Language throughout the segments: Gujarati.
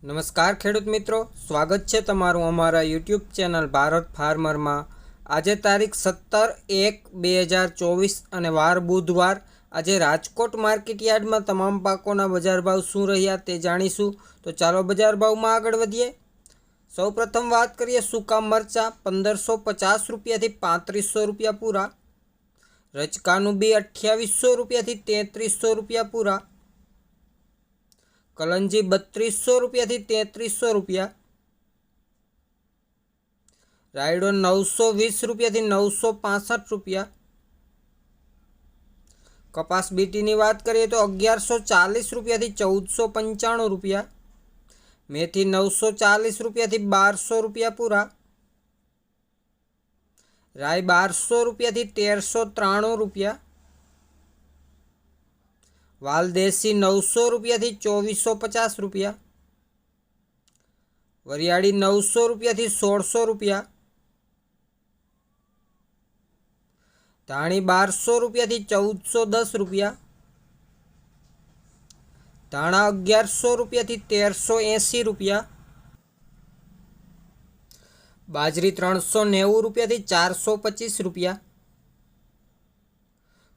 નમસ્કાર ખેડૂત મિત્રો, સ્વાગત છે તમારું અમારા યુટ્યુબ ચેનલ ભારત ફાર્મરમાં। આજે તારીખ 17/1/2024 અને વાર બુધવાર। આજે રાજકોટ માર્કેટ યાર્ડમાં તમામ પાકોના બજાર ભાવ શું રહ્યા તે જાણીશું। તો ચાલો બજાર ભાવમાં આગળ વધીએ। સૌપ્રથમ વાત કરીએ સૂકા મરચાં 1550 રૂપિયાથી 3500 રૂપિયા પૂરા। રચકાનું બી 2800 રૂપિયાથી 3300 રૂપિયા પૂરા। કલંજી 3200 રૂપિયાથી 3300 રૂપિયા। રાયડો 920 રૂપિયાથી 965 રૂપિયા। કપાસ બીટીની વાત કરીએ તો 1140 રૂપિયાથી 1495 રૂપિયા। મેથી 940 રૂપિયાથી 1200 રૂપિયા પૂરા। રાઈ 1200 રૂપિયાથી 1393 રૂપિયા। વાલદેશી 900 રૂપિયાથી 2450 રૂપિયા। વરિયાળી 900 રૂપિયાથી 1600 રૂપિયા। ધાણી 1200 રૂપિયાથી 1410 રૂપિયા। ધાણા 1100 રૂપિયાથી 1380 રૂપિયા। બાજરી 390 રૂપિયાથી 425 રૂપિયા।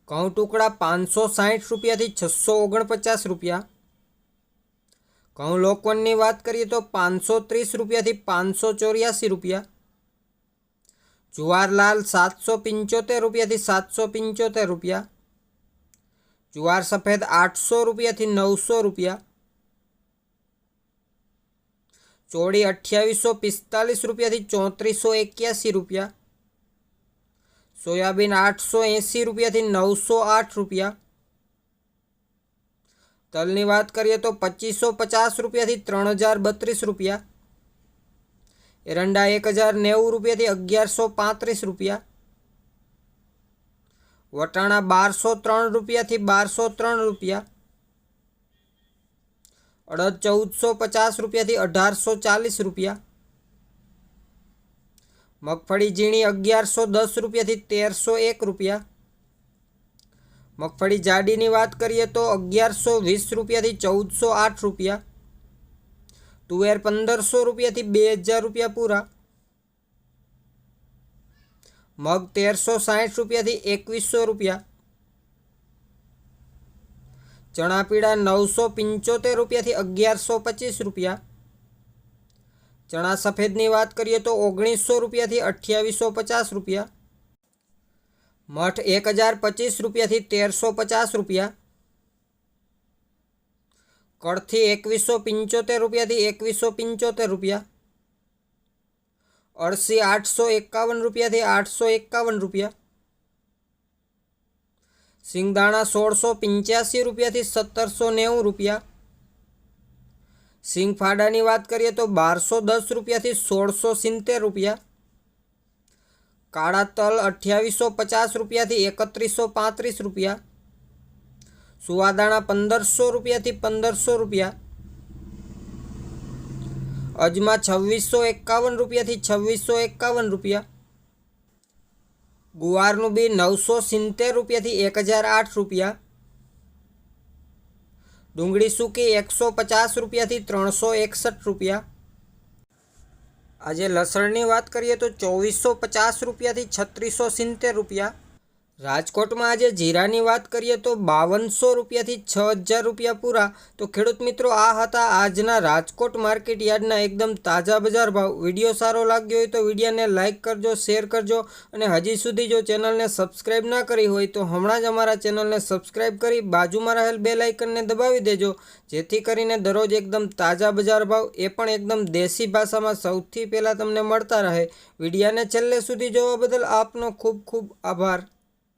ઘઉં ટુકડા 560 રૂપિયાથી 649 રૂપિયા। ઘઉં લોકવનની વાત કરીએ તો 530 રૂપિયાથી 584 રૂપિયા। જુવાર લાલ 775 રૂપિયાથી 775 રૂપિયા। જુવાર સફેદ 800 રૂપિયાથી 900 રૂપિયા। ચોળી 2845 રૂપિયાથી 3481 રૂપિયા। સોયાબીન 880 રૂપિયાથી 908 રૂપિયા। તલની વાત કરીએ તો 2550 રૂપિયાથી 3032 રૂપિયા। એરંડા 1090 રૂપિયાથી 1135 રૂપિયા। વટાણા 1203 રૂપિયાથી 1203 રૂપિયા। અડદ 1450 રૂપિયાથી 1840 રૂપિયા। મગફળી ઝીણી 1110 રૂપિયાથી 1301 રૂપિયા। મગફળી જાડીની વાત કરીએ તો 1120 રૂપિયાથી 1408 રૂપિયા। તુવેર 1500 રૂપિયાથી 2000 રૂપિયા પૂરા। મગ 1360 રૂપિયાથી 2100 રૂપિયા। ચણા પીળા 975 રૂપિયાથી 1125 રૂપિયા। ચણા સફેદની વાત કરીએ તો 1900 રૂપિયાથી 2850 રૂપિયા। મઠ 1025 રૂપિયાથી 1350 રૂપિયા। કળથી 2175 રૂપિયાથી 2175 રૂપિયા। અળસી 851 રૂપિયાથી 851 રૂપિયા। સિંગદાણા 1685 રૂપિયાથી 1790 રૂપિયા। સિંગફાડાની વાત કરીએ તો 1210 રૂપિયાથી 1670 રૂપિયા। કાળા તલ 2850 રૂપિયાથી 3135 રૂપિયા। સુવાદાણા 1500 રૂપિયાથી 1500 રૂપિયા। અજમા 2651 રૂપિયાથી 2651 રૂપિયા। ગુવારનું બી 970 રૂપિયાથી 1008 રૂપિયા। ડુંગળી સૂકી 150 રૂપિયાથી 361 રૂપિયા। આજે લસણની વાત કરીએ તો 2450 રૂપિયાથી 3670 રૂપિયા। રાજકોટમાં આજે જીરાની વાત કરીએ તો 5200 રૂપિયાથી 6000 રૂપિયા પૂરા। તો ખેડૂત મિત્રો, આ હતા આજના રાજકોટ માર્કેટ યાર્ડના એકદમ તાજા બજાર ભાવ। વિડીયો સારો લાગ્યો હોય તો વિડીયોને લાઇક કરજો, શેર કરજો અને હજી સુધી જો ચેનલને સબસ્ક્રાઈબ ના કરી હોય તો હમણાં જ અમારા ચેનલને સબસ્ક્રાઈબ કરી બાજુમાં રહેલ બેલ આઇકનને દબાવી દેજો, જેથી કરીને દરરોજ એકદમ તાજા બજાર ભાવ એ પણ એકદમ દેશી ભાષામાં સૌથી પહેલાં તમને મળતા રહે। વિડીયોને છેલ્લે સુધી જોવા બદલ આપનો ખૂબ ખૂબ આભાર।